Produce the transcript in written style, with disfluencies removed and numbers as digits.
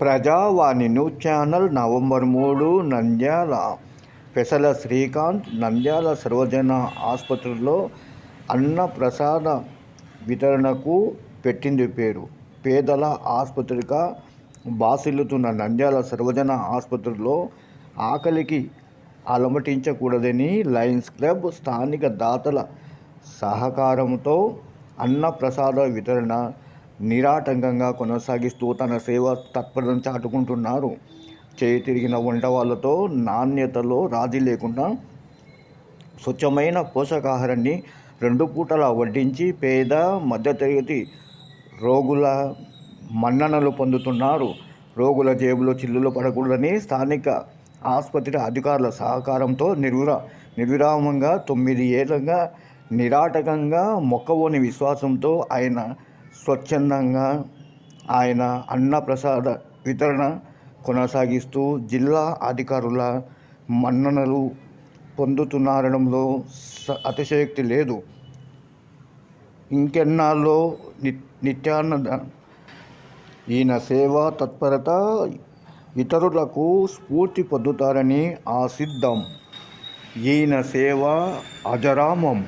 ప్రజావాణి news channel November 3 Nandyala Pesala Srikanth Nandyala సర్వజన ఆసుపత్రిలో అన్నప్రసాద వితరణకు పెట్టింది పేరు. పేదల ఆసుపత్రిగా బాసిల్లుతున్న నంద్యాల సర్వజన ఆసుపత్రిలో ఆకలికి అలమటించకూడదని లయన్స్ క్లబ్ స్థానిక దాతల సహకారంతో అన్నప్రసాద వితరణ నిరాటంకంగా కొనసాగిస్తూ తన సేవ తత్పరతను చాటుకుంటున్నారు. చేయి తిరిగిన వంటవాళ్లతో నాణ్యతలో రాజీ లేకుండా స్వచ్ఛమైన పోషకాహారాన్ని 2 పూటలా వడ్డించి పేద మధ్యతరగతి రోగుల మన్ననలు పొందుతున్నారు. రోగుల జేబులో చిల్లులు పడకూడదని స్థానిక ఆసుపత్రి అధికారుల సహకారంతో నిర్విరామంగా 9 ఏళ్లుగా నిరాటకంగా మొక్కవోని విశ్వాసంతో ఆయన స్వచ్ఛందంగా అన్నప్రసాద వితరణ కొనసాగిస్తూ జిల్లా అధికారుల మన్ననలు పొందుతున్నారనడంలో అతిశయోక్తి లేదు. ఇంకెన్నాళ్ళో నిత్యానంద ఈయన సేవా తత్పరత ఇతరులకు స్ఫూర్తి పొందుతారని ఆశిద్దాం. ఈయన సేవ అజరామం.